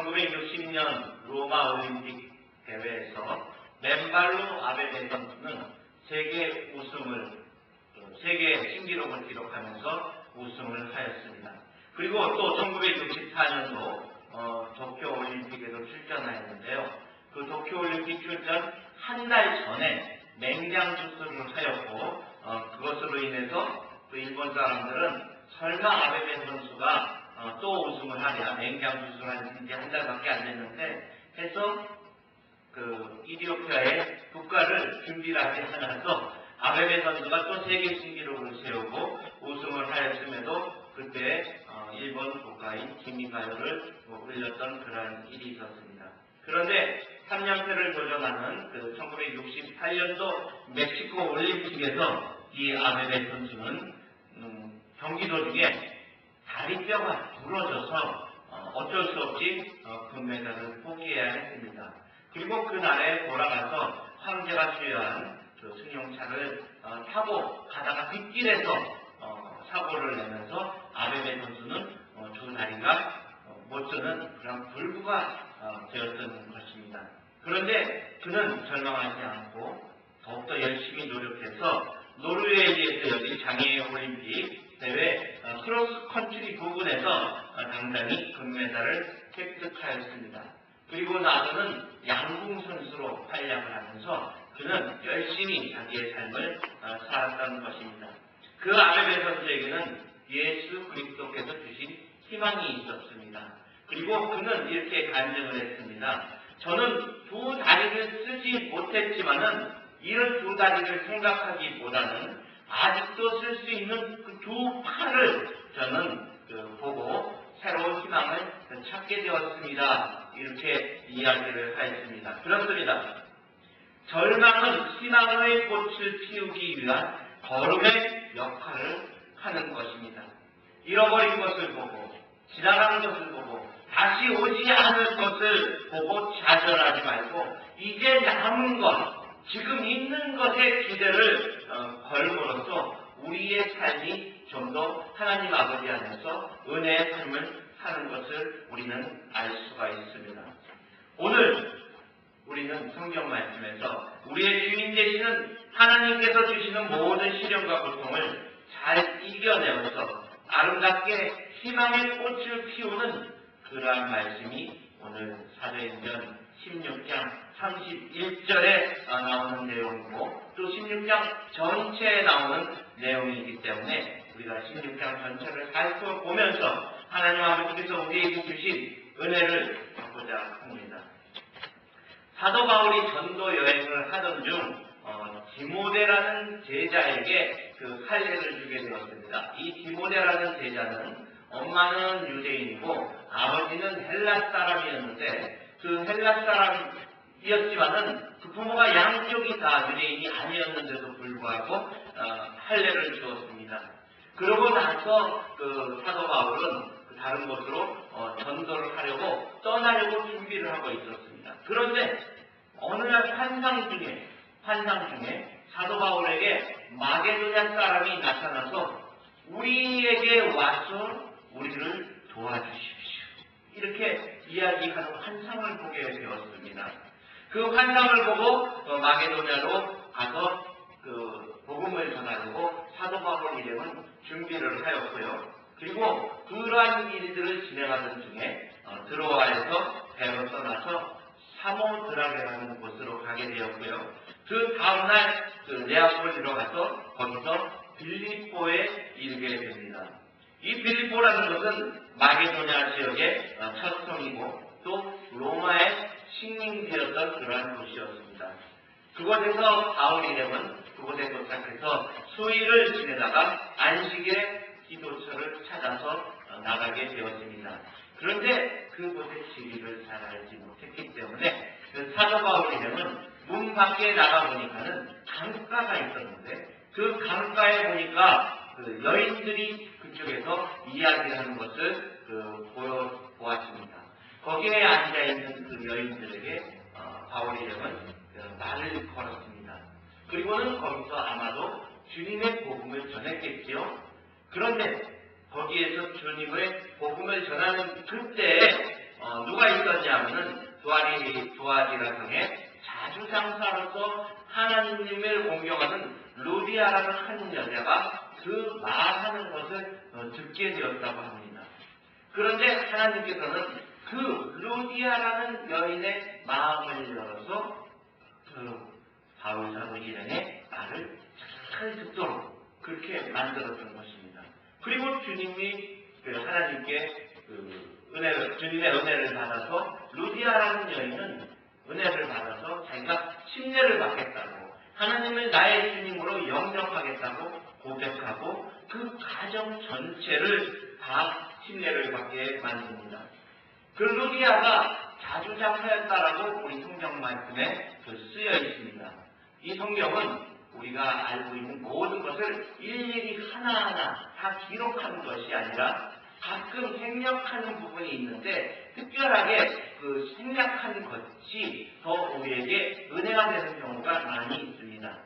1960년 로마 올림픽 대회에서 맨발로 아베베 선수는 세계 신기록을 기록하면서 우승을 하였습니다. 그리고 또 1964년도 도쿄 올림픽에도 출전하였는데요. 그 도쿄 올림픽 출전 한 달 전에 맹장 수술을 하였고 그것으로 인해서 그 일본 사람들은 설마 아베베 선수가 또 우승을 하랴, 맹장 수술한 지 한 달밖에 안 됐는데 해서 그 이디오피아의 국가를 준비를 하지 않아서 아베베 선수가 또 세계 신기록을 세우고 우승을 하였음에도 그때 일본 국가인 기미가요를 울렸던 그러한 일이 있었습니다. 그런데 3연패를 도전하는 그 1968년도 멕시코 올림픽에서 이 아베베 선수는 경기 도중에 다리뼈가 부러져서 어쩔 수 없이 금메달을 포기해야 했습니다. 그리고 그날에 돌아가서 황제가 수여한 그 승용차를 타고 가다가 뒷길에서 사고를 내면서 아베베 선수는 두 다리가 못 쓰는 그런 불구가 되었던 것입니다. 그런데 그는 절망하지 않고 더욱더 열심히 노력해서 노르웨이에서 열린 장애인 올림픽 대회 크로스 컨트리 부분에서 당당히 금메달을 획득하였습니다. 그리고 나서는 양궁 선수로 활약을 하면서 그는 열심히 자기의 삶을 살았던 것입니다. 그 아베베 선수에게는 예수 그리스도께서 주신 희망이 있었습니다. 그리고 그는 이렇게 간증을 했습니다. 저는 두 다리를 쓰지 못했지만은 이런 두 다리를 생각하기보다는 아직도 쓸 수 있는 그 두 팔을 저는 보고 새로운 희망을 찾게 되었습니다. 이렇게 이야기를 하였습니다. 그렇습니다. 절망은 희망의 꽃을 피우기 위한 걸음의 역할을 하는 것입니다. 잃어버린 것을 보고 지나가는 것을 보고 다시 오지 않을 것을 보고 좌절하지 말고 이제 남은 것, 지금 있는 것에 기대를 걸음으로써 우리의 삶이 좀 더 하나님 아버지 안에서 은혜의 삶을 사는 것을 우리는 알 수가 있습니다. 오늘 우리는 성경 말씀에서 우리의 주인 되시는 하나님께서 주시는 모든 시련과 고통을 잘 이겨내어서 아름답게 희망의 꽃을 피우는 그러한 말씀이 오늘 사도행전 16장 31절에 나오는 내용이고 또 16장 전체에 나오는 내용이기 때문에 우리가 16장 전체를 살펴보면서 하나님 아버지께서 우리에게 주신 은혜를 받고자 합니다. 사도 바울이 전도 여행을 하던 중 디모데라는 제자에게 그 할례를 주게 되었습니다. 이 디모데라는 제자는 엄마는 유대인이고 아버지는 헬라 사람이었는데 그 헬라 사람이었지만은 그 부모가 양쪽이 다 유대인이 아니었는데도 불구하고 할례를 주었습니다. 그러고 나서 그 사도 바울은 다른 곳으로 전도를 하려고 떠나려고 준비를 하고 있었습니다. 그런데 어느 날 환상 중에 사도 바울에게 마게도냐 사람이 나타나서 우리에게 와서 우리를 도와주십시오. 이렇게 이야기하는 환상을 보게 되었습니다. 그 환상을 보고 마게도냐로 가서 그 복음을 전하려고 사도 바울 일행은 준비를 하였고요. 그리고 그러한 일들을 진행하던 중에 드로아에서 배로 떠나서 사모드라게라는 곳으로 가게 되었고요. 그 다음날 네아폴리로 가서 거기서 빌립보에 이르게 됩니다. 이 빌립보라는 것은 마게도냐 지역의 첫 성이고 또 로마의 식민지였던 그러한 곳이었습니다. 그곳에서 바울 일행은 그곳에 도착해서 수일을 지내다가 안식일에 기도처를 찾아서 나가게 되었습니다. 그런데 그곳의 지리를 잘 알지 못했기 때문에 그 사도 바울 일행은 문 밖에 나가보니까는 강가가 있었는데 그 강가에 보니까 그 여인들이 그쪽에서 이야기를 하는 것을 보았습니다. 거기에 앉아있는 그 여인들에게 바울 일행은 말을 걸었습니다. 그리고는 거기서 아마도 주님의 복음을 전했겠지요. 그런데 거기에서 주님의 복음을 전하는 그때에 누가 있었냐면은 두아디라성의 자주장사로서 하나님을 공경하는 루디아라는 한 여자가 그 말하는 것을 듣게 되었다고 합니다. 그런데 하나님께서는 그 루디아라는 여인의 마음을 열어서 그 바울 사도 일행의 말을 잘 듣도록 그렇게 만들었던 것입니다. 그리고 주님이 하나님께 주님의 은혜를 받아서 루디아라는 여인은 은혜를 받아서 자기가 침례를 받겠다고 하나님을 나의 주님으로 영접하겠다고 고백하고 그 가정 전체를 다 침례를 받게 만듭니다. 그 루디아가 자주장사였다라고 우리 성경 말씀에 쓰여 있습니다. 이 성경은 우리가 알고 있는 모든 것을 일일이 하나하나 다 기록하는 것이 아니라 가끔 생략하는 부분이 있는데 특별하게 그 생략하는 것이 더 우리에게 은혜가 되는 경우가 많이 있습니다.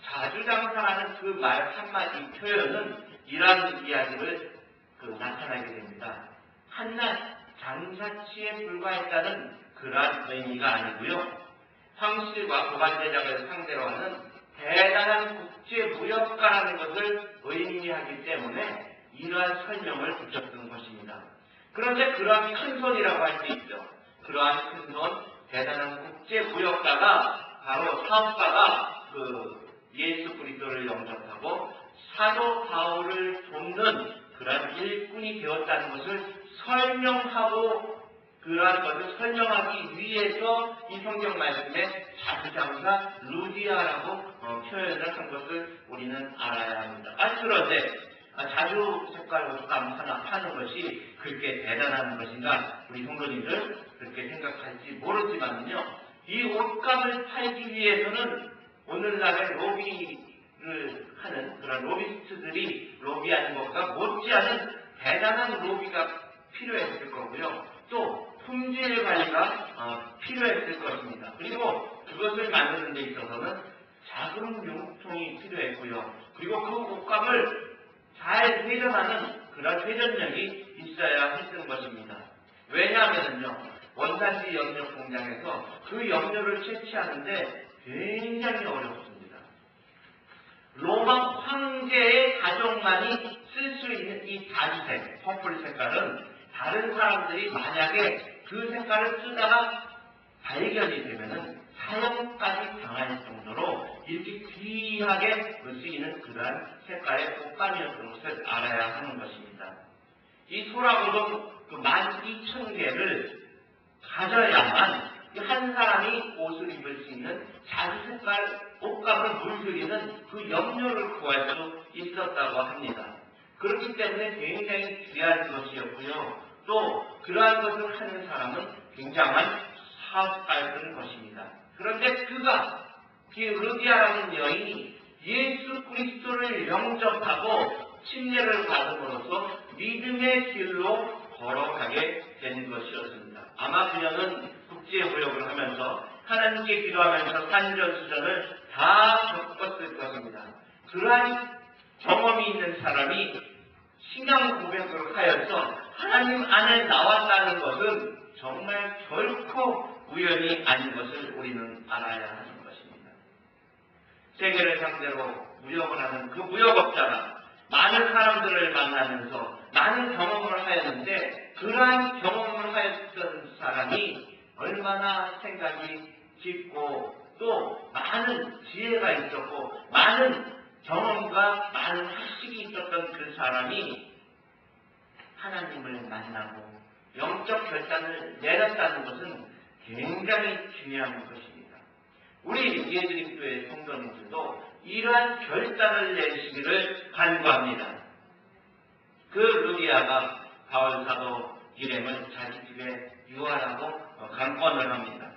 자주장사라는 그 말 한마디 표현은 이러한 이야기를 나타나게 됩니다. 한낱 장사치에 불과했다는 그러한 의미가 아니고요. 황실과 고관대장을 상대로 하는 대단한 국제무역가라는 것을 의미하기 때문에 이러한 설명을 붙였던 것입니다. 그런데 그러한 큰손이라고 할 수 있죠. 그러한 큰손, 대단한 국제무역가가 바로 사업가가 예수 그리스도를 영접하고 사도 바울을 돕는 그러한 일꾼이 되었다는 것을 설명하고 그러한 것을 설명하기 위해서 이 성경 말씀에 자주장사 루디아라고 표현을 한 것을 우리는 알아야 합니다. 그런데 자주 색깔 옷감 하나 파는 것이 그렇게 대단한 것인가 우리 성도님들 그렇게 생각할지 모르지만요. 이 옷감을 팔기 위해서는 오늘날의 로비를 하는 그런 로비스트들이 로비하는 것과 못지않은 대단한 로비가 필요했을 거고요. 또 품질 관리가 필요했을 것입니다. 그리고 그것을 만드는 데 있어서는 작은 용통이 필요했고요. 그리고 그 옷감을 잘 회전하는 그런 회전력이 있어야 했던 것입니다. 왜냐하면요, 원산지 염료 공장에서 그 염료를 채취하는데 굉장히 어렵습니다. 로마 황제의 가족만이 쓸 수 있는 이 자주색, 퍼플 색깔은 다른 사람들이 만약에 그 색깔을 쓰다가 발견이 되면은 사형까지 당할 정도로 이렇게 귀하게 쓰이는 그러한 색깔의 옷감이었던 것을 알아야 하는 것입니다. 이 소라고동 12,000개를 가져야만 한 사람이 옷을 입을 수 있는 자주 색깔 옷감을 물들이는 그 염료를 구할 수 있었다고 합니다. 그렇기 때문에 굉장히 귀한 것이었고요. 또 그러한 것을 하는 사람은 굉장한 사업가였던 것입니다. 그런데 그가 루디아라는 여인이 예수 그리스도를 영접하고 침례를 받음으로써 믿음의 길로 걸어가게 된 것이었습니다. 아마 그녀는 국제무역을 하면서 하나님께 기도하면서 산전수전을 다 겪었을 것입니다. 그러한 경험이 있는 사람이 신앙 고백을 하여서 하나님 안에 나왔다는 것은 정말 결코 우연이 아닌 것을 우리는 알아야 하는 것입니다. 세계를 상대로 무역을 하는 그 무역업자가 많은 사람들을 만나면서 많은 경험을 하였는데 그러한 경험을 하였던 사람이 얼마나 생각이 깊고 또 많은 지혜가 있었고 많은 경험과 많은 학식이 있었던 그 사람이 하나님을 만나고 영적 결단을 내렸다는 것은 굉장히 중요한 것입니다. 우리 예수님교회 성도님들도 이러한 결단을 내시기를 간구합니다. 그 루디아가 바울 사도 일행을 자기 집에 유하라고 강권을 합니다.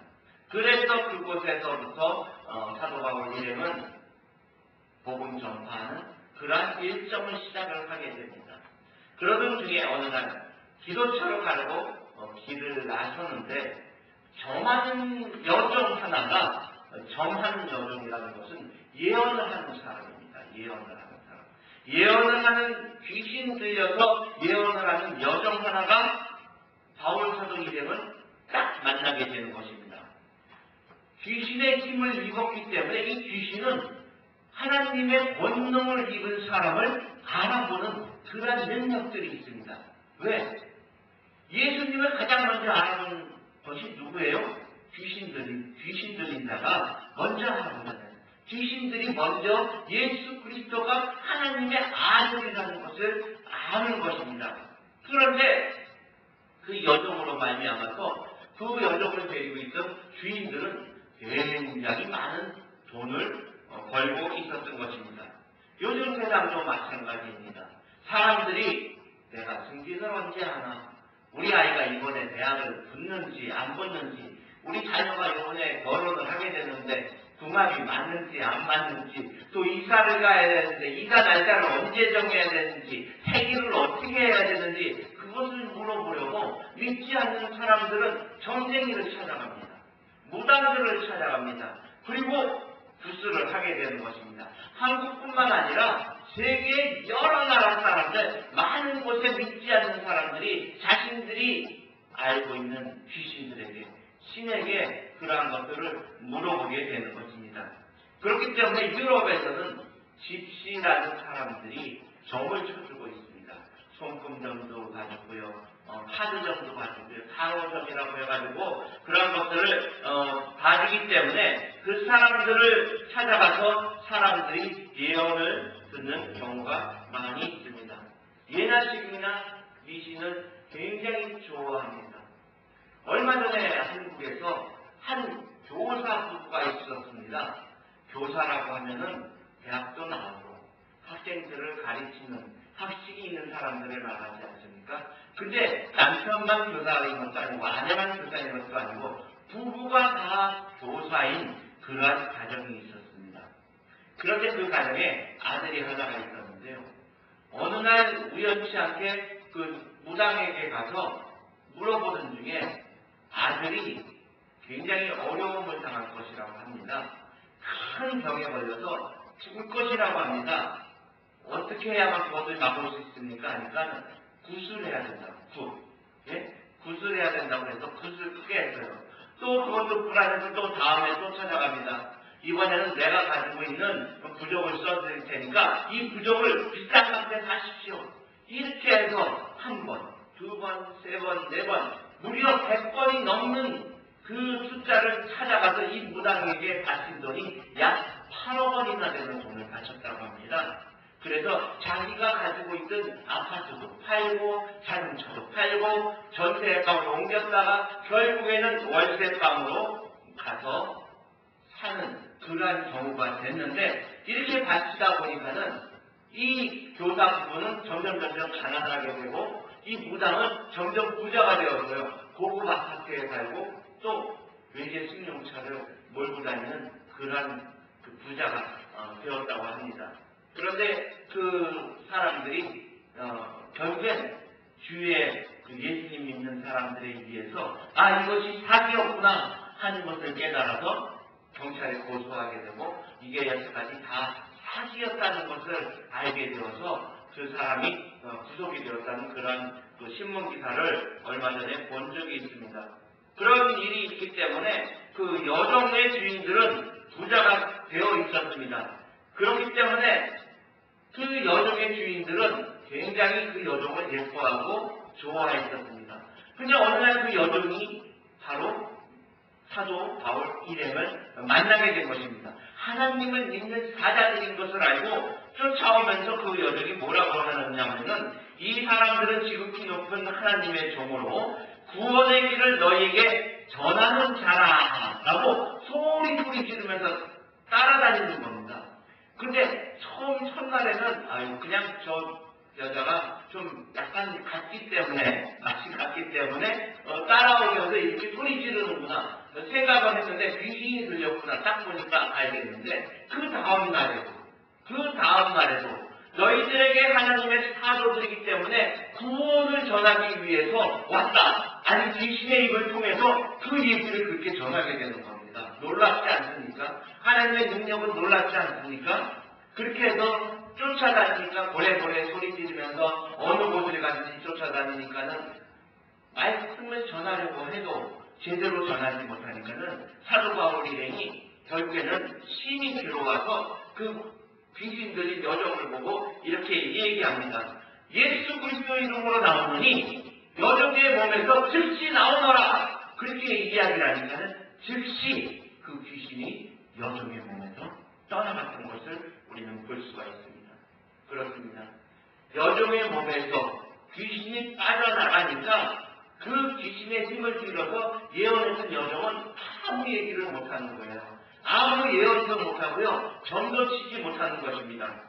그래서 그곳에서부터 사도 바울 일행은 복음 전파하는 그러한 일정을 시작을 하게 됩니다. 그러던 중에 어느 날 기도처로 가려고 길을 나섰는데 점하는 여종 하나가 점하는 여종이라는 것은 예언을 하는 사람입니다. 예언을 하는 사람. 예언을 하는 귀신 들려서 예언을 하는 여종 하나가 바울 사도 일행은 딱 만나게 되는 것입니다. 귀신의 힘을 입었기 때문에 이 귀신은 하나님의 권능을 입은 사람을 알아보는 그러한 능력들이 있습니다. 왜? 예수님을 가장 먼저 알아보는 것이 누구예요? 귀신들인다가 먼저 알아보잖아요. 귀신들이 먼저 예수 그리스도가 하나님의 아들이라는 것을 아는 것입니다. 그런데 그 여종으로 말미암아서 그 여종을 데리고 있던 주인들은 굉장히 많은 돈을 벌고 있었던 것입니다. 요즘 세상도 마찬가지입니다. 사람들이 내가 승진을 언제 하나, 우리 아이가 이번에 대학을 붙는지 안 붙는지, 우리 자녀가 이번에 결혼을 하게 되는데 궁합이 맞는지 안 맞는지, 또 이사를 가야 되는데 이사 날짜를 언제 정해야 되는지, 생일을 어떻게 해야 되는지 그것을 물어보려고 믿지 않는 사람들은 점쟁이를 찾아갑니다. 무당들을 찾아갑니다. 그리고 구슬을 하게 되는 것입니다. 한국뿐만 아니라 세계 여러 나라 사람들, 많은 곳에 믿지 않는 사람들이 자신들이 알고 있는 귀신들에게, 신에게 그러한 것들을 물어보게 되는 것입니다. 그렇기 때문에 유럽에서는 집시라는 사람들이 점을 쳐주고 있습니다. 손금점도 봐주고요, 카드점도 봐주고요, 타로점이라고 해가지고 그런 것들을 봐주기 때문에 그 사람들을 찾아가서 사람들이 예언을 듣는 경우가 많이 있습니다. 예나 지금이나 미신을 굉장히 좋아합니다. 얼마 전에 한국에서 한 교사 부부가 있었습니다. 교사라고 하면은 대학도 나오고 학생들을 가르치는 학식이 있는 사람들을 말하지 않습니까? 근데 남편만 교사인 것도 아니고 아내만 교사인 것도 아니고 부부가 다 교사인 그러한 가정이 있었습니다. 그런데 그 가정에 아들이 하나가 있었는데요. 어느 날 우연치 않게 그 무당에게 가서 물어보는 중에 아들이 굉장히 어려움을 당할 것이라고 합니다. 큰 병에 걸려서 죽을 것이라고 합니다. 어떻게 해야만 그것을 막을 수 있습니까? 하니까 구슬해야 된다고. 구슬해야 된다고 해서 굿을 크게 했어요. 또 그것도 불안해서 또 다음에 또 찾아갑니다. 이번에는 내가 가지고 있는 부적을 써드릴 테니까 이 부적을 비싼 값에 사십시오. 이렇게 해서 한 번, 두 번, 세 번, 네 번, 무려 100번이 넘는 그 숫자를 찾아가서 이 무당에게 바친 돈이 약 8억 원이나 되는 돈을 바쳤다고 합니다. 그래서 자기가 가지고 있던 아파트도 팔고 자동차도 팔고 전세방을 옮겼다가 결국에는 월세방으로 가서 사는 그러한 경우가 됐는데, 이렇게 바치다 보니까는 이 교사 부부는 점점 가난하게 되고 이 무당은 점점 부자가 되었어요. 고급 아파트에 살고 또 외제 승용차를 몰고 다니는 그러한 그 부자가 되었다고 합니다. 그런데 그 사람들이 결국엔 주위에 그 예수님 믿는 사람들에 의해서 이것이 사기였구나 하는 것을 깨달아서 경찰에 고소하게 되고 이게 여태까지 다 사기였다는 것을 알게 되어서 그 사람이 구속이 되었다는 그런 그 신문 기사를 얼마 전에 본 적이 있습니다. 그런 일이 있기 때문에 그 여종의 주인들은 부자가 되어 있었습니다. 그렇기 때문에 그 여종의 주인들은 굉장히 그 여종을 예뻐하고 좋아했었습니다. 근데 어느 날 그 여종이 바로 사도 바울 일행을 만나게 된 것입니다. 하나님을 믿는 사자들인 것을 알고 쫓아오면서 그 여종이 뭐라고 하느냐면은 이 사람들은 지극히 높은 하나님의 종으로 구원의 길을 너희에게 전하는 자라 라고 소리 지르면서 따라다니는 겁니다. 근데 첫날에는 그냥 저 여자가 좀 약간 마치 같기 때문에 따라오면서 이렇게 소리 지르는구나 생각을 했는데 귀신이 들렸구나 딱 보니까 알겠는데 그 다음 날에도 너희들에게 하나님의 사도들이기 때문에 구원을 전하기 위해서 왔다. 아니 귀신의 입을 통해서 그 얘기를 그렇게 전하게 되는 겁니다. 놀랍지 않습니까? 하나님의 능력은 놀랍지 않습니까? 그렇게 해서 쫓아다니니까 고래고래 소리 지르면서 어느 곳을 가든지 쫓아다니니까는 말씀을 전하려고 해도 제대로 전하지 못하니까는 사도 바울 일행이 결국에는 심히 괴로워서 그 귀신들이 여정을 보고 이렇게 얘기합니다. 예수 그리스도 이름으로 나오느니 여종의 몸에서 즉시 나오너라. 그렇게 이야기를 하니까는 즉시 그 귀신이 여종의 몸에서 떠나갔던 것을 우리는 볼 수가 있습니다. 그렇습니다. 여종의 몸에서 귀신이 빠져나가니까 그 귀신의 힘을 빌어서 예언했던 여종은 아무 얘기를 못하는 거예요. 아무 예언도 못하고요. 점도 치지 못하는 것입니다.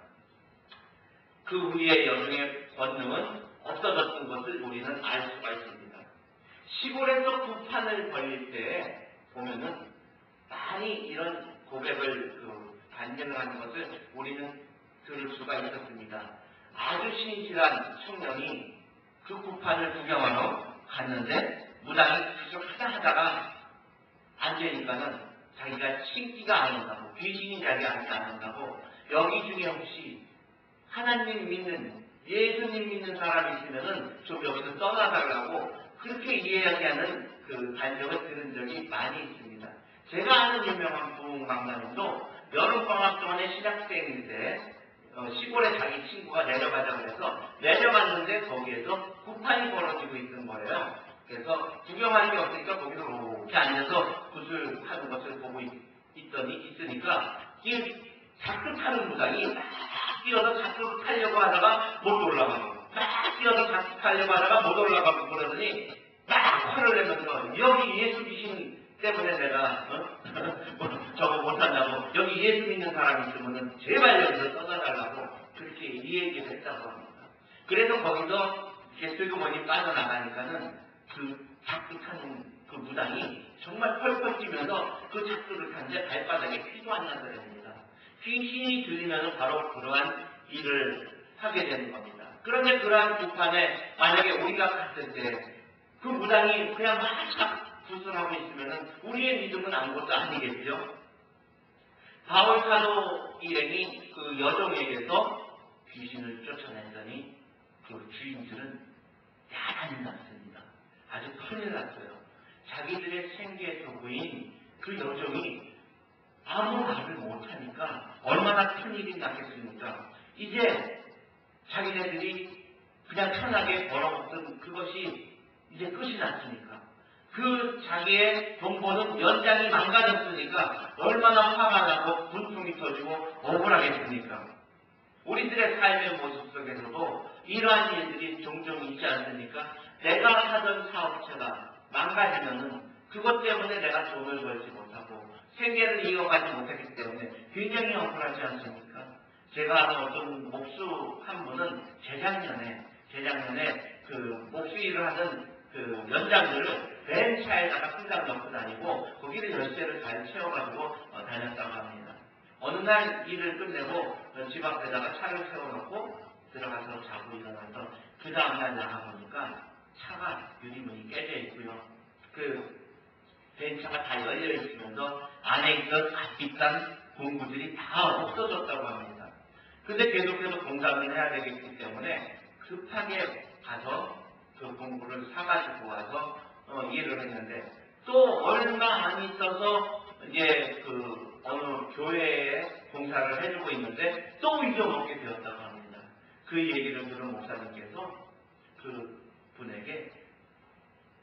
그 후에 여종의 권능은 없어졌던 것을 우리는 알 수가 있습니다. 시골에서 구판을 벌릴 때 보면은 많이 이런 고백을 반증을 하는 것을 우리는 들을 수가 있었습니다. 아주 신실한 청년이 그 구판을 구경하러 갔는데 무당이 계속 하다가 앉으니까는 자기가 신기가 안 온다고, 귀신이 자기 앉지 않는다고, 여기 중에 혹시 하나님 믿는, 예수님 믿는 사람이 있으면은 좀 여기서 떠나달라고 그렇게 이야기하는 그 반정을 들은 적이 많이 있습니다. 제가 아는 유명한 부흥강사님도 여름방학 동안에 신학생일 때 시골에 자기 친구가 내려가자고 해서 내려갔는데 거기에서 구판이 벌어지고 있는 거예요. 그래서 구경할 게 없으니까 거기서 이렇게 앉아서 굿을 하는 것을 보고 있으니까 이 작두 타는 무당이 막 뛰어서 작두를 타려고 하다가 못 올라가고 막 뛰어서 작두 타려고 하다가 못 올라가고 그러더니 막 화를 내면서 여기 예수 귀신 때문에 내가 저거 못한다고, 여기 예수 믿는 사람이 있으면 제발 여기서 떠나달라고 그렇게 이 얘기를 했다고 합니다. 그래서 거기서 이렇게 슬그머니 빠져나가니까는 그 작두 타는 그 무당이 정말 펄펄 뛰면서 그 작두를 타는데 발바닥에 피도 안 나더랍니다. 귀신이 들리면 바로 그러한 일을 하게 되는 겁니다. 그런데 그러한 구판에 만약에 우리가 갔을 때 그 무당이 그냥 막 구슬하고 있으면 우리의 믿음은 아무것도 아니겠죠. 바울 사도 일행이 그 여종에게서 귀신을 쫓아냈더니 그 주인들은 야단이 났습니다. 아주 큰일 났어요. 자기들의 생계 도구인 그 여종이 아무 말을 못하니까 얼마나 큰일이 났겠습니까? 이제 자기네들이 그냥 편하게 벌어먹던 그것이 이제 끝이 났으니까, 그 자기의 동포는 연장이 망가졌으니까 얼마나 화가 나고 분통이 터지고 억울하겠습니까? 우리들의 삶의 모습 속에서도 이러한 일들이 종종 있지 않습니까? 내가 하던 사업체가 망가지면은 그것 때문에 내가 돈을 벌지 못하고 생계를 이어가지 못했기 때문에 굉장히 억울하지 않습니까? 제가 아는 어떤 목수 한 분은 재작년에 그 목수 일을 하는 그 연장들을 벤차에다가 풀장 넣고 다니고 거기를 열쇠를 잘 채워가지고 다녔다고 합니다. 어느 날 일을 끝내고 집 앞에다가 차를 세워놓고 들어가서 자고 일어나서 그 다음날 나가보니까 차가 유리문이 깨져 있고요. 그 벤차가 다 열려 있으면서 안에 있던 값비싼 공구들이 다 없어졌다고 합니다. 근데 계속해서 공사를 해야 되겠기 때문에 급하게 가서 그 공구를 사가지고 와서 일을 했는데 또 얼마 안 있어서 이제 그 어느 교회에 공사를 해주고 있는데 또 잊어먹게 되었다고 합니다. 그 얘기를 들은 목사님께서 그 분에게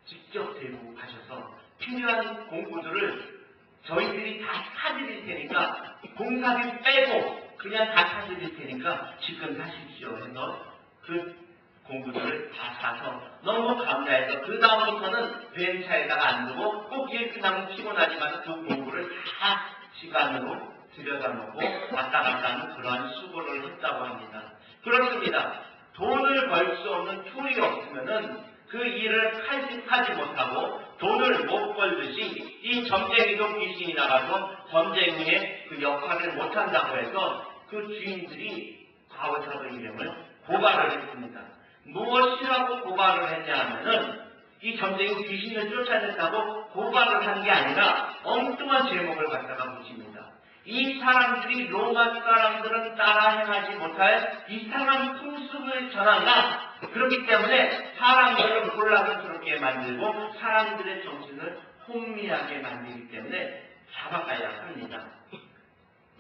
직접 데리고 가셔서 필요한 공구들을 저희들이 다 사드릴 테니까 공사비 빼고 그냥 다 사드릴 테니까 지금 사십시오 해서 그 공구들을 다 사서 너무 감사해서 그 다음부터는 벤차에다가 안 두고 꼭 일 끝나면 피곤하지만 그 공구를 다 시간으로 들여다놓고 왔다 갔다 하는 그러한 수고를 했다고 합니다. 그렇습니다. 돈을 벌 수 없는 툴이 없으면은 그 일을 하지 못하고 돈을 못 벌듯이 이 점쟁이도 귀신이 나가서 점쟁이의 그 역할을 못한다고 해서 그 주인들이 바울사도 이름을 고발을 했습니다. 무엇이라고 고발을 했냐 하면은 이 점쟁이 귀신을 쫓아냈다고 고발을 한 게 아니라 엉뚱한 제목을 갖다가 붙입니다. 이 사람들이 로마 사람들은 따라 행하지 못할 이상한 풍습을 전한다. 그렇기 때문에 사람들을 혼란스럽게 만들고 사람들의 정신을 혼미하게 만들기 때문에 잡아가야 합니다.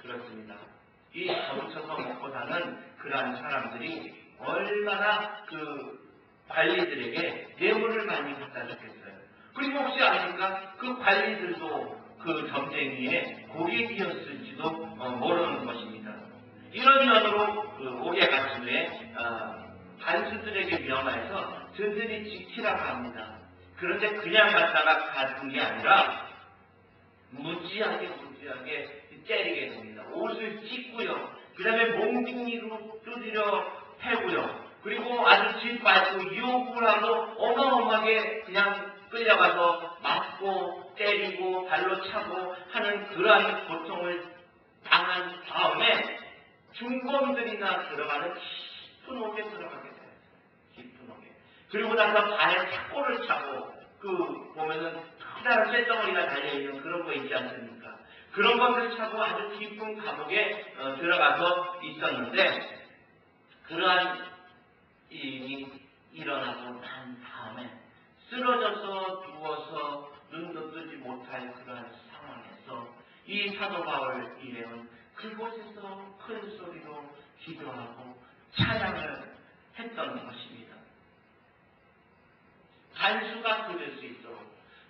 그렇습니다. 이 점쳐서 먹고 사는 그러한 사람들이 얼마나 그 관리들에게 뇌물을 많이 갖다 줬겠어요. 그리고 혹시 아십니까? 그 관리들도 그 점쟁이에 고객이었을지도 모르는 것입니다. 이런 면으로 그 오개가슴에 간수들에게 명하여서 든든히 지키라고 합니다. 그런데 그냥 갖다가 가둔 게 아니라 무지하게 때리게 됩니다. 옷을 찢고요. 그 다음에 몽둥이로 두드려 패고요. 그리고 아주 짓밟고 유혹을 하고 어마어마하게 그냥 끌려가서 맞고 때리고 발로 차고 하는 그러한 고통을 당한 다음에 중범들이나 들어가는 깊은 옥에 들어가게 돼요. 깊은 옥에. 그리고 나서 발에 착고를 차고 그 보면은 커다란 쇳덩어리가 달려있는 그런 거 있지 않습니까? 그런 것을 차고 아주 깊은 감옥에 들어가서 있었는데 그러한 일이 일어나고 난 다음에 쓰러져서 누워서 눈도 뜨지 못할 그러한 상황에서 이 사도 바울 일행은 그곳에서 큰 소리로 기도하고 찬양을 했던 것입니다. 간수가 그럴 수 있도록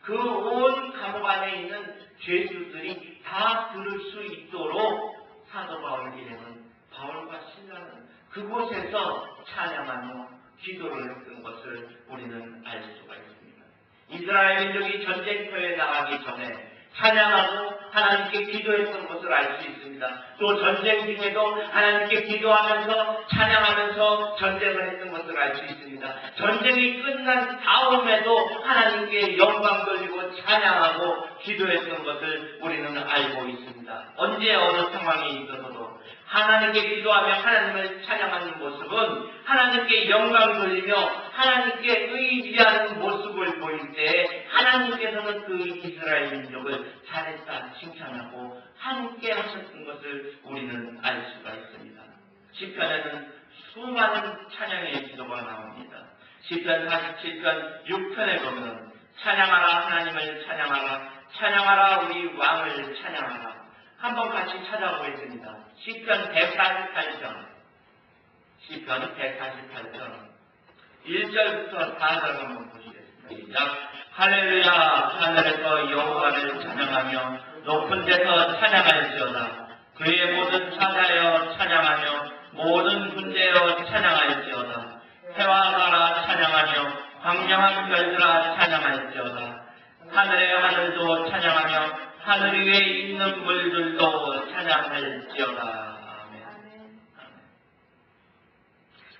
그 온 감옥 안에 있는 죄수들이 다 들을 수 있도록 사도 바울 일행은 바울과 실라는 그곳에서 찬양하며 기도를 했던 것을 우리는 알 수가 있습니다. 이스라엘 민족이 전쟁터에 나가기 전에 찬양하고 하나님께 기도했던 것을 알 수 있습니다. 또 전쟁 중에도 하나님께 기도하면서 찬양하면서 전쟁을 했던 것을 알 수 있습니다. 전쟁이 끝난 다음에도 하나님께 영광 돌리고 찬양하고 기도했던 것을 우리는 알고 있습니다. 언제 어느 상황이 있어서도 하나님께 기도하며 하나님을 찬양하는 모습은 하나님께 영광 돌리며 하나님께 의지하는 모습을 보일 때 하나님께서는 그 이스라엘 민족을 잘했다 칭찬하고 함께 하셨던 것을 우리는 알 수가 있습니다. 시편에는 수많은 찬양의 기도가 나옵니다. 시편 47편 6편에 보면 찬양하라 하나님을 찬양하라 찬양하라 우리 왕을 찬양하라. 한번 같이 찾아보겠습니다. 시편 148편 시편 148편 1절부터 4절 한번 보시겠습니다. 시작. 할렐루야 하늘에서 여호와를 찬양하며 높은 데서 찬양할지어다. 그의 모든 사자여 찬양하며 모든 군대여 찬양할지어다. 해와 달아 찬양하며 광명한 별들아 찬양할지어다. 하늘의 하늘도 찬양하며 하늘 위에 있는 물들도 찬양할지어다.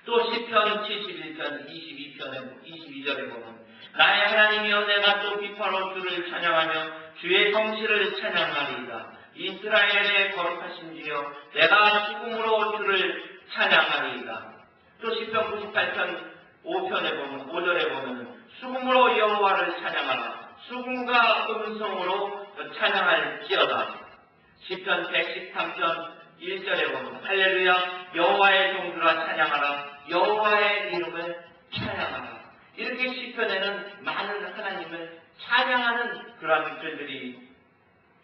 또 시편 71편 22절에 보면 나의 하나님이여 내가 또 비파로 주를 찬양하며 주의 성실을 찬양하리이다. 이스라엘의 거룩하신 주여 내가 죽음으로 주를 찬양하리이다. 또 시편 98편 5절에 보면 수금으로 여호와를 찬양하라. 수금과 음성으로 찬양할지어다. 시편 113편 1절에 보면 할렐루야 여호와의 종들아 찬양하라. 여호와의 이름을 찬양하라. 이렇게 시편에는 많은 하나님을 찬양하는 그러한 글들이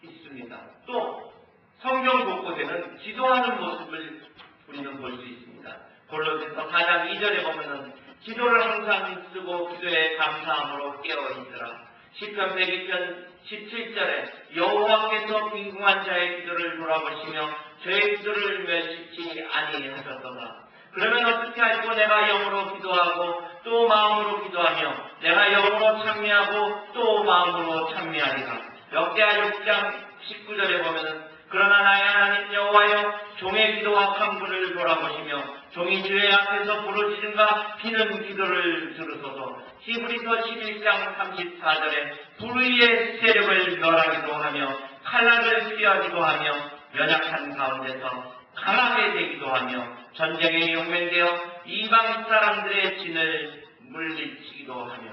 있습니다. 또 성경 곳곳에는 기도하는 모습을 우리는 볼 수 있습니다. 골로새서 4장 2절에 보면은 기도를 항상 쓰고 기도에 감사함으로 깨어있으라. 시편 102편 17절에 여호와께서 빈궁한 자의 기도를 돌아보시며 저의 기도를 멸시치 아니하셨도다. 그러면 어떻게 할꼬 내가 영으로 기도하고 또 마음으로 기도하며 내가 영으로 찬미하고 또 마음으로 찬미하리라. 역대하 6장 19절에 보면은 그러나 나의 하나님 여호와여 종의 기도와 간구를 돌아보시며 종이 주의 앞에서 부르짖음과 비는 기도를 들으소서. 히브리서 11장 34절에 불의의 세력을 멸하기도 하며 칼날을 피하기도 하며 연약한 가운데서 강하게 되기도 하며 전쟁에 용맹되어 이방 사람들의 진을 물리치기도 하며.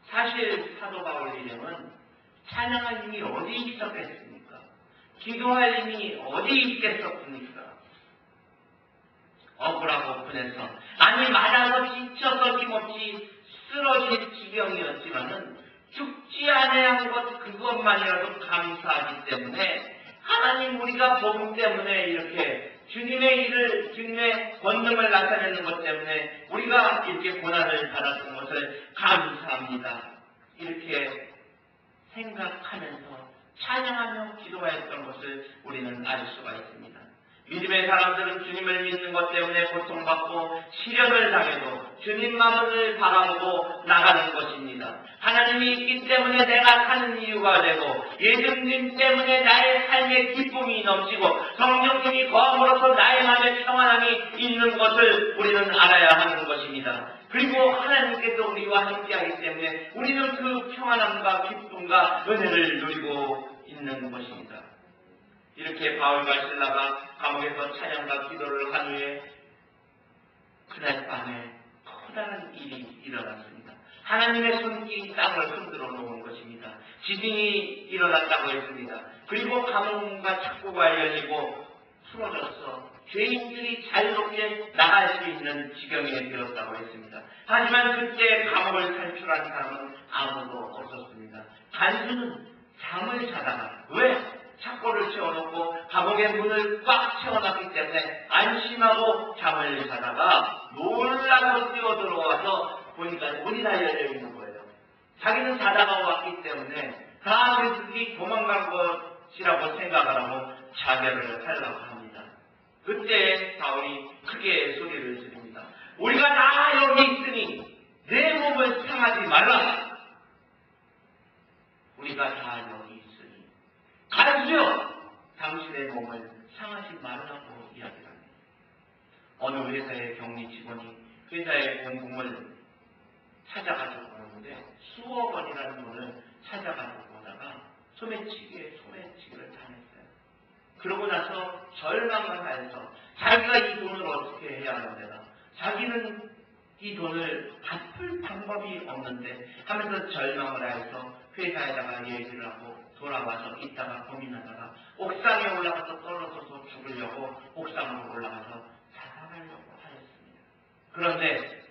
사실 사도 바울 일행은 찬양할 힘이 어디 있었겠습니까? 기도할 힘이 어디 있겠었습니까? 억울하고 분해서 아니 맞아서 지쳐서 힘없이 쓰러질 지경이었지만은 죽지 아니한 것 그것만이라도 감사하기 때문에 하나님 우리가 복음 때문에 이렇게 주님의 일을 주님의 권능을 나타내는 것 때문에 우리가 이렇게 고난을 받았던 것을 감사합니다. 이렇게 생각하면서 찬양하며 기도하였던 것을 우리는 알 수가 있습니다. 믿음의 사람들은 주님을 믿는 것 때문에 고통받고 시련을 당해도 주님만을 바라보고 나가는 것입니다. 하나님이 있기 때문에 내가 사는 이유가 되고 예수님 때문에 나의 삶에 기쁨이 넘치고 성령님이 거함으로써 나의 마음에 평안함이 있는 것을 우리는 알아야 하는 것입니다. 그리고 하나님께서 우리와 함께하기 때문에 우리는 그 평안함과 기쁨과 은혜를 누리고 있는 것입니다. 이렇게 바울과 실라가 감옥에서 찬양과 기도를 한 후에 그날 밤에 커다란 일이 일어났습니다. 하나님의 손길이 땅을 흔들어 놓은 것입니다. 지진이 일어났다고 했습니다. 그리고 감옥과 창고가 열리고 풀어져서 죄인들이 자유롭게 나갈 수 있는 지경에 되었다고 했습니다. 하지만 그때 감옥을 탈출한 사람은 아무도 없었습니다. 단순은 잠을 자다가 왜? 창고를 채워놓고 감옥의 문을 꽉 채워놨기 때문에 안심하고 잠을 자다가 놀라고 뛰어들어와서 보니까 문이 다 열려있는 거예요. 자기는 자다가 왔기 때문에 다 그들이 도망간 것이라고 생각을 하고 자결을 하려고 합니다. 그때 바울이 크게 소리를 지릅니다. 우리가 다 여기 있으니 내 몸을 상하지 말라. 우리가 다 여기 있으니 가르치려 당신의 몸을 상하지 말라고 이야기합니다. 어느 회사의 격리 직원이 회사의 공금을 찾아가지고 오는데 수억 원이라는 돈을 찾아가지고 오다가 소매치기를 당했어요. 그러고 나서 절망을 하여서 자기가 이 돈을 어떻게 해야 하는데다 자기는 이 돈을 갚을 방법이 없는데 하면서 절망을 하여서 회사에다가 얘기를 하고 돌아와서 있다가 고민하다가 옥상에 올라가서 떨어져서 죽으려고 옥상으로 올라가서 자살하려고 하였습니다. 그런데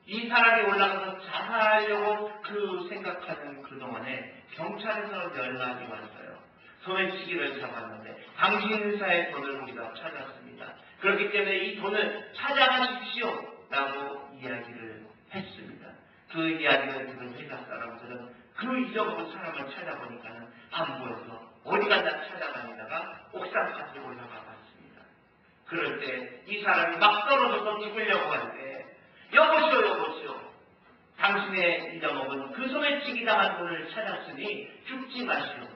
이 사람이 올라가서 자살하려고 그 생각하는 그동안에 경찰에서 연락이 왔어요. 소매치기를 잡았는데 당신 회사의 돈을 우리가 찾았습니다. 그렇기 때문에 이 돈을 찾아가십시오 라고 이야기를 했습니다. 그 이야기를 들은 회사 사람들은 그 잊어먹은 사람을 찾아보니까는 안 보여서 어디 갔나 찾아다니다가 옥상까지 올라가 봤습니다. 그럴 때 이 사람이 막 떨어져서 죽으려고 할 때 여보시오 당신의 잊어먹은 그 소매치기 당한 돈을 찾았으니 죽지 마시오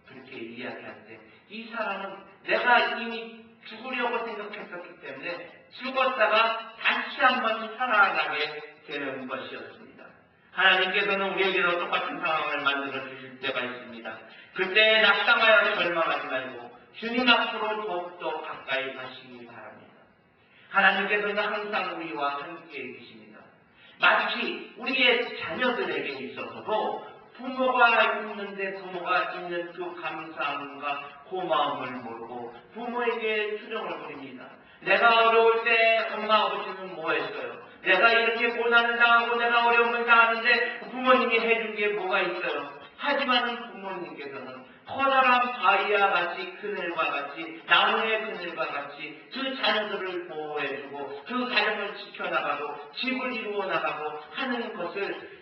그렇게 이야기할 때 이 사람은 내가 이미 죽으려고 생각했었기 때문에 죽었다가 다시 한번 살아나게 되는 것이었습니다. 하나님께서는 우리에게도 똑같은 상황을 만들어 주실 때가 있습니다. 그때 낙담하여 절망하지 말고 주님 앞으로 더욱더 가까이 가시기 바랍니다. 하나님께서는 항상 우리와 함께 계십니다. 마치 우리의 자녀들에게 있어서도 부모가 있는 그 감사함과 고마움을 모르고 부모에게 투정을 부립니다. 내가 어려울 때 엄마 아버지는 뭐 했어요? 내가 이렇게 고난을 당하고 내가 어려움을 당하는데 부모님이 해준 게 뭐가 있어요? 하지만 부모님께서는 커다란 바위와 같이 그늘과 같이 나무의 그늘과 같이 그 자녀들을 보호해주고 그 가정을 지켜나가고 집을 이루어 나가고 하는 것을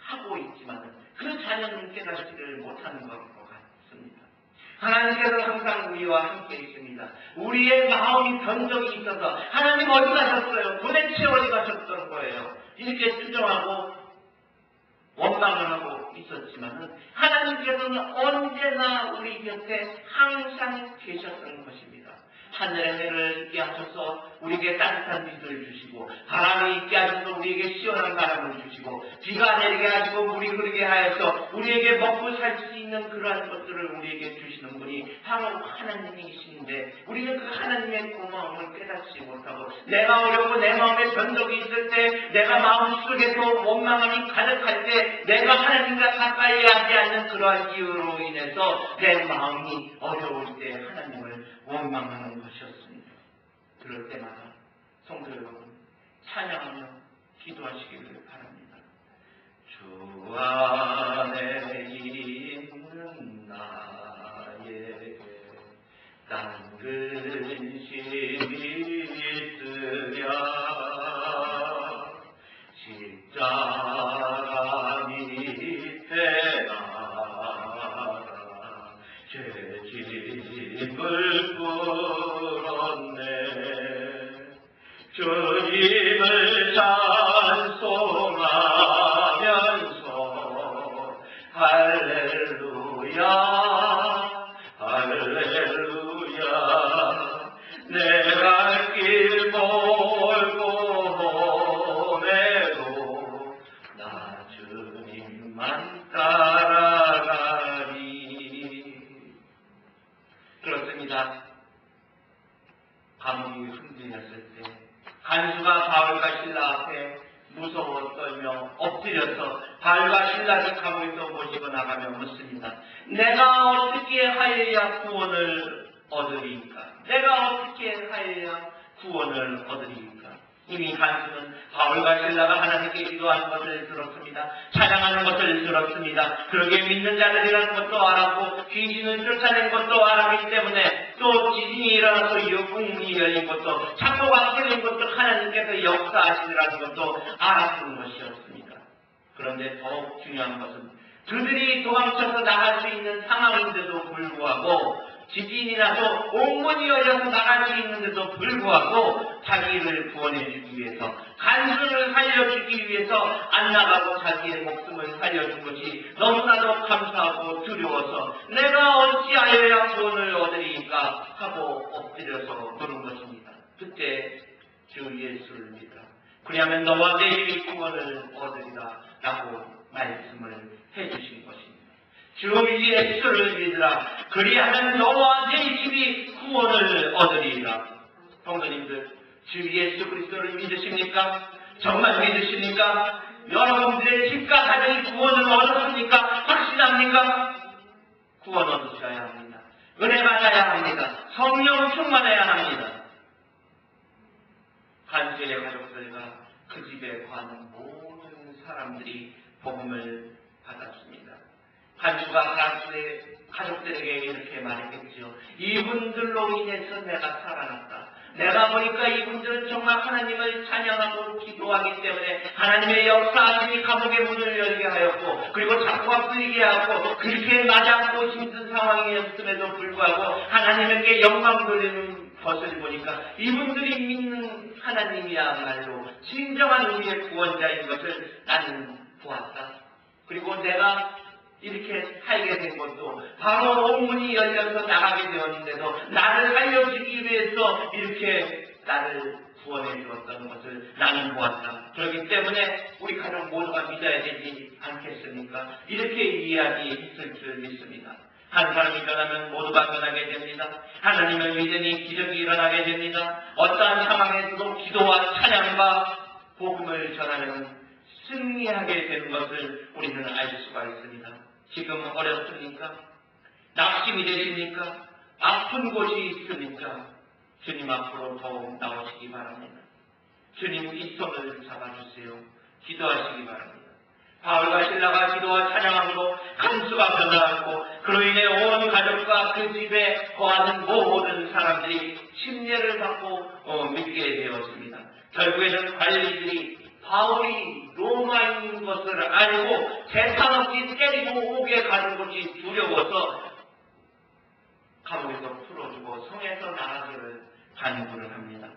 하고 있지만 그 자녀는 깨닫지를 못하는 것 같습니다. 하나님께서는 항상 우리와 함께 있습니다. 우리의 마음이 변덕이 있어서 하나님 어디 가셨어요? 도대체 어디 가셨던 거예요? 이렇게 투정하고 원망을 하고 있었지만은 하나님께서는 언제나 우리 곁에 항상 계셨던 것입니다. 하늘의 해를 있게 하셔서 우리에게 따뜻한 빛을 주시고 바람이 있게 하셔서 우리에게 시원한 바람을 주시고 비가 내리게 하시고 물이 흐르게 하여서 우리에게 먹고 살 수 있는 있는 그러한 것들을 우리에게 주시는 분이 바로 하나님이신데 우리는 그 하나님의 고마움을 깨닫지 못하고 내가 어렵고 내 마음에 변덕이 있을 때 내가 마음속에서 원망함이 가득할 때 내가 하나님과 가까이 하지 않는 그러한 이유로 인해서 내 마음이 어려울 때 하나님을 원망하는 것이었습니다. 그럴 때마다 성도 여러분 찬양하며 기도하시기를 바랍니다. 주 안에 있는 나에게 당근 심이 있으랴 십자가 밑에 나가 죄짐을 풀었네 주님을 찬송하면서 할렐루야 할렐루야 내가 길 몰고 오매도 나 주님만 따라가리. 그렇습니다. 감옥이 흔들렸을 때 간수가 바울과 신라 앞에 무서워 떨며 엎드려서 바울과 신라를 감옥에서 모시고 나가며 묻습니다. 내가 어떻게 하여야 구원을 얻으리까? 내가 어떻게 하여야 구원을 얻으리까? 이미 간수는 바울과 신라가 하나님께 기도하는 것을 들었습니다. 찬양하는 것을 들었습니다. 그러게 믿는 자들이라는 것도 알았고 귀신을 쫓아낸 것도 알았기 때문에 또 지진이 일어나서 육궁이 열린 것도 창고가 깨진 것도 하나님께서 역사하시더라는 것도 알았던 것이었습니다. 그런데 더욱 중요한 것은 그들이 도망쳐서 나갈 수 있는 상황인데도 불구하고 지진이 나서 옥문이 열려서 나갈 수 있는데도 불구하고 자기를 구원해주기 위해서 간수를 살려주기 위해서 안 나가고 자기의 목숨을 살려준 것이 너무나도 감사하고 두려워서 내가 어찌하여야 구원을 얻으리까 하고 엎드려서 보는 것입니다. 그때 주 예수를 믿으라. 그리하면 너와 내 집이 구원을 얻으리라 라고 말씀을 해주신 것입니다. 주 예수를 믿으라. 그리하면 너와 내 집이 구원을 얻으리라. 성도님들, 주 예수 그리스도를 믿으십니까? 정말 믿으십니까? 여러분들의 집과 가정이 구원을 얻었습니까? 확신합니까? 구원 얻으셔야 합니다. 은혜 받아야 합니다. 성령 충만해야 합니다. 간수의 가족들과 그 집에 거하는 모든 사람들이 복음을 받았습니다. 간수가 간수의 가족들에게 이렇게 말했겠죠. 이분들로 인해서 내가 살아났다. 내가 보니까 이분들은 정말 하나님을 찬양하고 기도하기 때문에 하나님의 역사하심이 감옥의 문을 열게 하였고 그리고 자꾸가 풀리게 하고 그렇게 맞았고 힘든 상황이었음에도 불구하고 하나님에게 영광 돌리는 것을 보니까 이분들이 믿는 하나님이야말로 진정한 우리의 구원자인 것을 나는 보았다. 그리고 내가 이렇게 살게 된 것도 바로 옥문이 열려서 나가게 되었는데도 나를 살려주기 위해서 이렇게 나를 구원해 주었던 것을 나는 보았다. 그렇기 때문에 우리 가족 모두가 믿어야 되지 않겠습니까? 이렇게 이야기했을 줄 믿습니다. 한 사람이 변하면 모두가 변하게 됩니다. 하나님을 믿으니 기적이 일어나게 됩니다. 어떠한 상황에서도 기도와 찬양과 복음을 전하는 승리하게 되는 것을 우리는 알 수가 있습니다. 지금 어렵습니까? 낙심이 되십니까? 아픈 곳이 있습니까? 주님 앞으로 더욱 나오시기 바랍니다. 주님 이 손을 잡아주세요. 기도하시기 바랍니다. 바울과 신라가 기도와 찬양함으로 간수가 변화하고 그로 인해 온 가족과 그 집에 거하는 모든 사람들이 침례를 받고 믿게 되었습니다. 결국에는 관리들이 바울이 로마인 것을 알고 재산 없이 때리고 오게 가는 것이 두려워서 감옥에서 풀어주고 성에서 나가기를 간구를 합니다.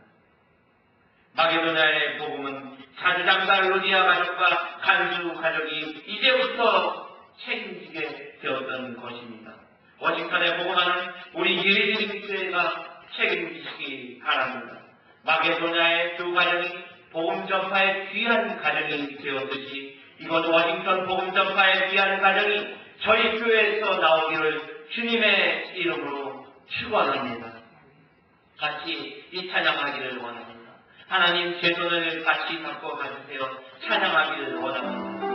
마게도냐의 복음은 자주장사 루디아 가족과 간수 가족이 이제부터 책임지게 되었던 것입니다. 워싱턴에 복음하는 우리 예리드릭교회가 책임지시기 바랍니다. 마게도냐의 두 가정이 복음 전파의 귀한 가정이 되었듯이 이곳 워싱턴 복음 전파의 귀한 가정이 저희 교회에서 나오기를 주님의 이름으로 축원합니다. 같이 이 찬양하기를 원합니다. 하나님 제 손을 같이 잡고 가주세요. 찬양하기를 원합니다.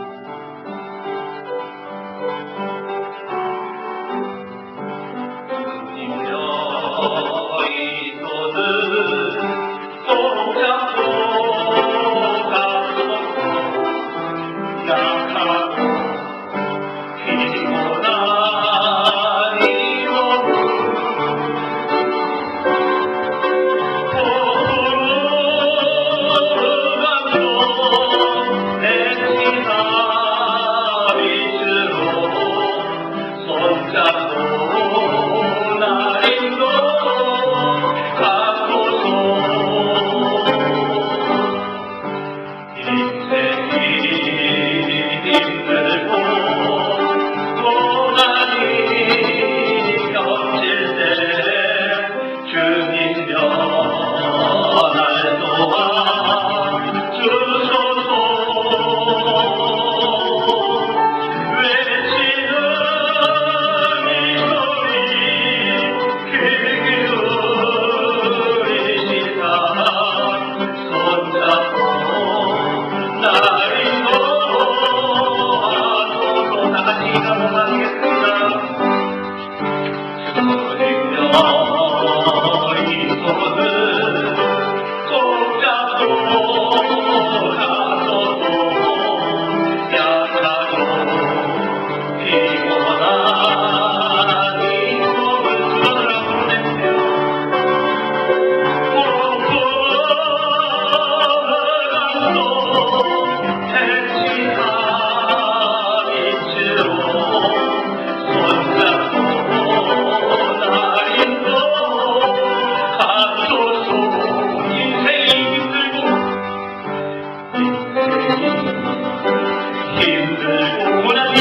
주님여 이 손을 꼭 잡고 가소서. 약하고 피곤한 이 몸을 힘들고 고난이